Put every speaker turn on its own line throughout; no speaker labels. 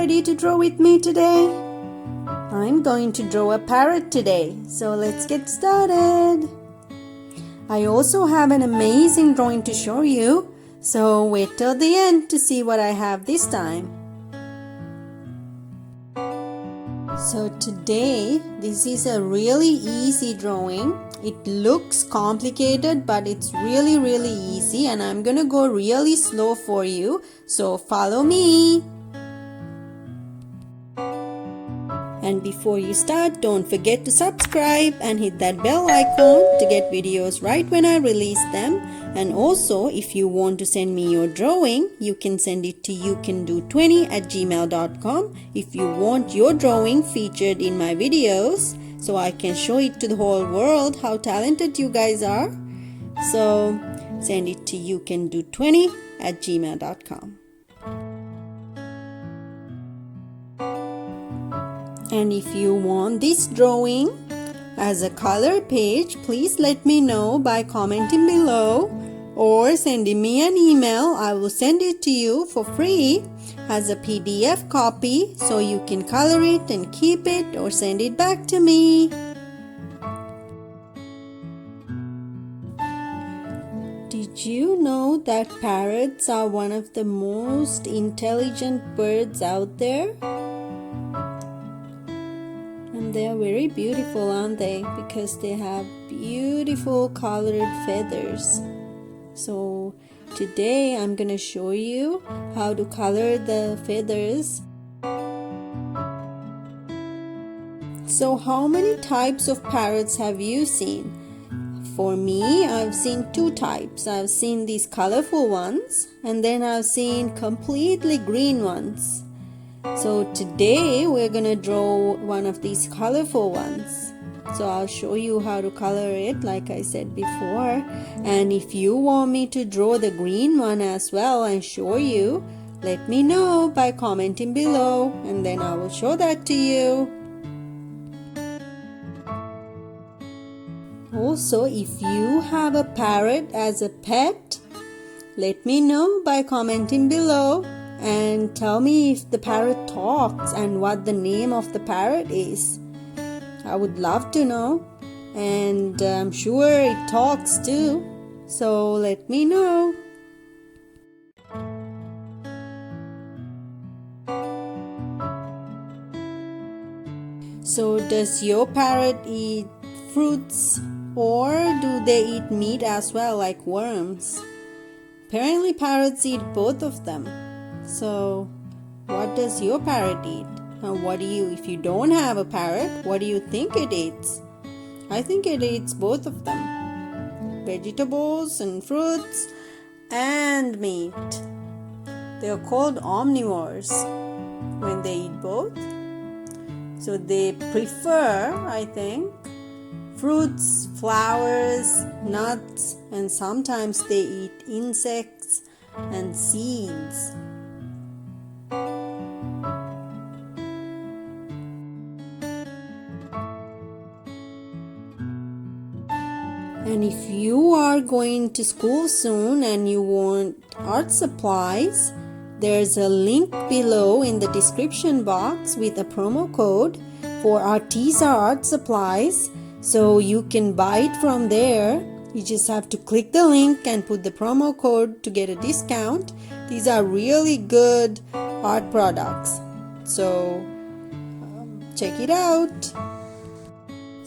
ready to draw with me today? I'm going to draw a parrot today, so let's get started. I also have an amazing drawing to show you, so wait till the end to see what I have this time. So today, this is a really easy drawing. It looks complicated, but it's really easy, and I'm gonna go really slow for you, so follow me. And before you start, don't forget to subscribe and hit that bell icon to get videos right when I release them. And also, if you want to send me your drawing, you can send it to youcando20@gmail.com if you want your drawing featured in my videos, so I can show it to the whole world how talented you guys are. So send it to youcando20@gmail.com. And if you want this drawing as a color page, please let me know by commenting below or sending me an email. I will send it to you for free as a PDF copy, so you can color it and keep it or send it back to me. Did you know that parrots are one of the most intelligent birds out there? And they are very beautiful, aren't they? Because they have beautiful colored feathers. So today I'm gonna show you how to color the feathers. So how many types of parrots have you seen? For me, I've seen two types. I've seen these colorful ones, and then I've seen completely green ones. So today we're gonna draw one of these colorful ones. So I'll show you how to color it like I said before. And if you want me to draw the green one as well and show you, let me know by commenting below, and then I will show that to you. Also, if you have a parrot as a pet, let me know by commenting below and tell me if the parrot talks and what the name of the parrot is. I would love to know, and I'm sure it talks too, so let me know. So does your parrot eat fruits, or do they eat meat as well, like worms? Apparently parrots eat both of them. So what does your parrot eat? And if you don't have a parrot, what do you think it eats? I think it eats both of them. Vegetables and fruits and meat. They are called omnivores when they eat both. So they prefer, I think, fruits, flowers, nuts, and sometimes they eat insects and seeds. And if you are going to school soon and you want art supplies, there's a link below in the description box with a promo code for Arteza art supplies, so you can buy it from there. You just have to click the link and put the promo code to get a discount. These are really good art products, so check it out.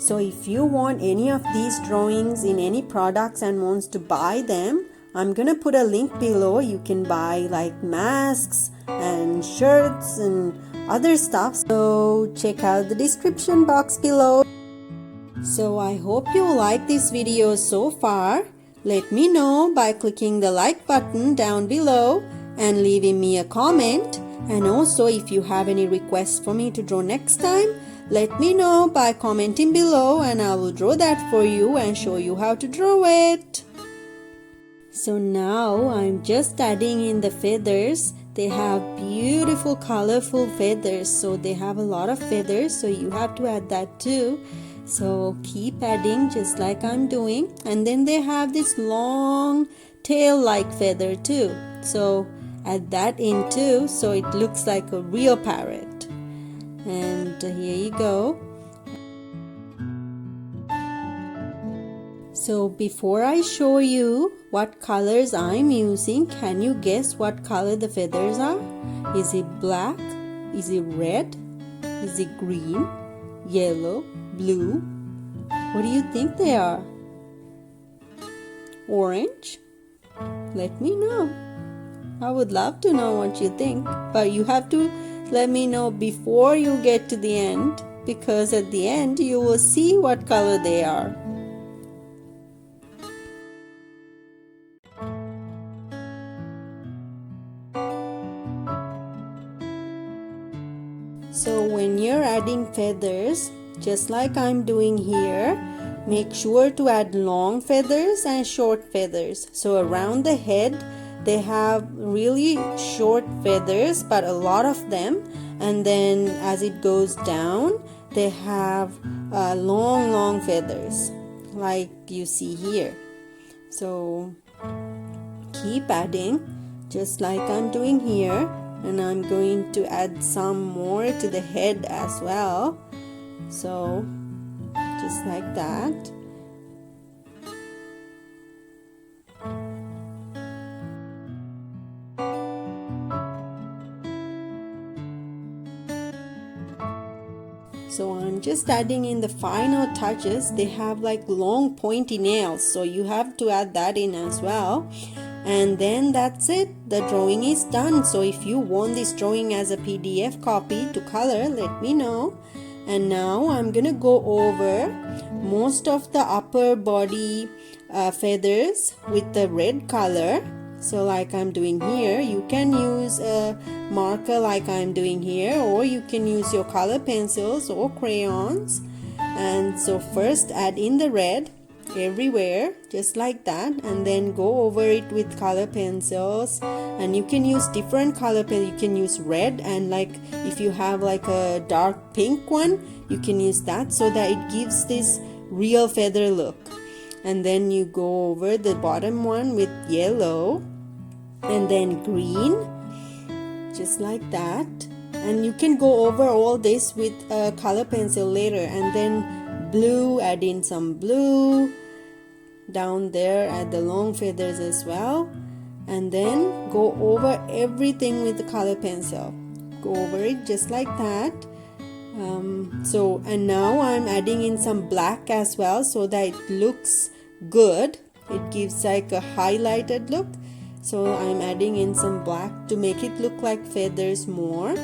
So if you want any of these drawings in any products and wants to buy them, I'm gonna put a link below. You can buy like masks and shirts and other stuff. So check out the description box below. So I hope you like this video so far. Let me know by clicking the like button down below and leaving me a comment. And also, if you have any requests for me to draw next time, let me know by commenting below, and I will draw that for you and show you how to draw it. So now I'm just adding in the feathers. They have beautiful colorful feathers, so they have a lot of feathers, so you have to add that too. So keep adding just like I'm doing. And then they have this long tail like feather too, so add that in too, so it looks like a real parrot. And here you go. So before I show you what colors I'm using, can you guess what color the feathers are? Is it black? Is it red? Is it green? Yellow? Blue? What do you think they are? Orange? Let me know. I would love to know what you think, but you have to let me know before you get to the end, because at the end you will see what color they are. So when you're adding feathers, just like I'm doing here, make sure to add long feathers and short feathers. So around the head, they have really short feathers, but a lot of them. And then as it goes down, they have long feathers, like you see here. So keep adding, just like I'm doing here. And I'm going to add some more to the head as well. So just like that. So I'm just adding in the final touches. They have like long pointy nails, so you have to add that in as well. And then that's it, the drawing is done. So if you want this drawing as a PDF copy to color, let me know. And now I'm gonna go over most of the upper body feathers with the red color. So like I'm doing here, you can use a marker like I'm doing here, or you can use your color pencils or crayons. And so first add in the red everywhere, just like that, and then go over it with color pencils. And you can use different color pencils. You can use red, and like if you have like a dark pink one, you can use that, so that it gives this real feather look. And then you go over the bottom one with yellow, and then green, just like that. And you can go over all this with a color pencil later. And then blue, add in some blue down there, add the long feathers as well. And then go over everything with the color pencil, go over it just like that. And now I'm adding in some black as well, so that it looks good. It gives like a highlighted look. So I'm adding in some black to make it look like feathers more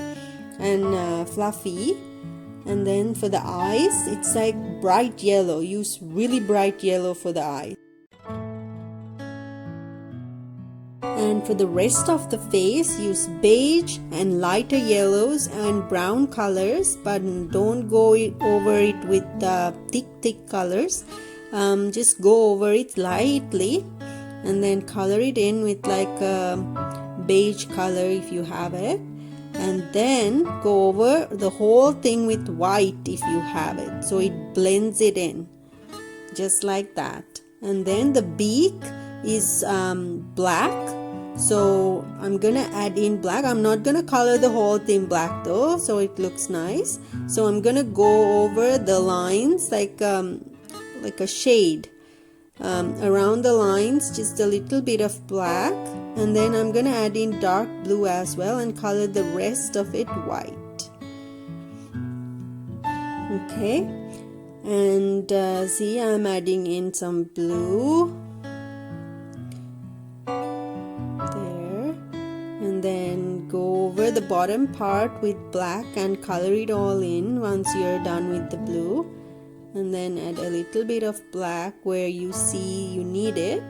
and fluffy. And then for the eyes, it's like bright yellow. Use really bright yellow for the eyes. And for the rest of the face, use beige and lighter yellows and brown colors, but don't go over it with thick colors. Just go over it lightly, and then color it in with like a beige color if you have it. And then go over the whole thing with white if you have it, so it blends it in, just like that. And then the beak is black, so I'm gonna add in black. I'm not gonna color the whole thing black though, so it looks nice. So I'm gonna go over the lines like a shade around the lines, just a little bit of black. And then I'm gonna add in dark blue as well and color the rest of it white. Okay, and see, I'm adding in some blue there, and then go over the bottom part with black and color it all in once you're done with the blue. And then add a little bit of black where you see you need it.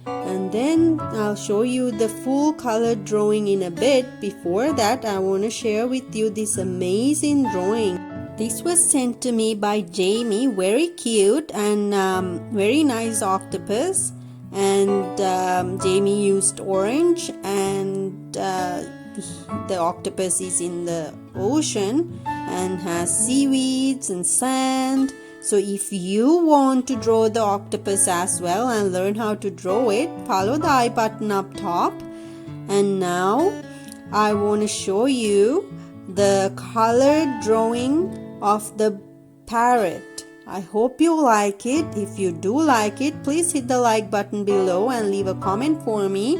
And then I'll show you the full color drawing in a bit. Before that, I want to share with you this amazing drawing. This was sent to me by Jamie. Very cute and very nice octopus. And Jamie used orange, and the octopus is in the ocean and has seaweeds and sand. So if you want to draw the octopus as well and learn how to draw it, follow the I button up top And now I want to show you the colored drawing of the parrot. I hope you like it. If you do like it, please hit the like button below and leave a comment for me.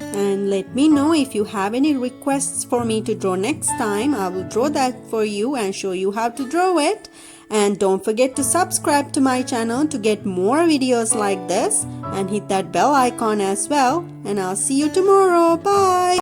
And let me know if you have any requests for me to draw next time. I will draw that for you and show you how to draw it. And don't forget to subscribe to my channel to get more videos like this, and hit that bell icon as well. And I'll see you tomorrow. Bye!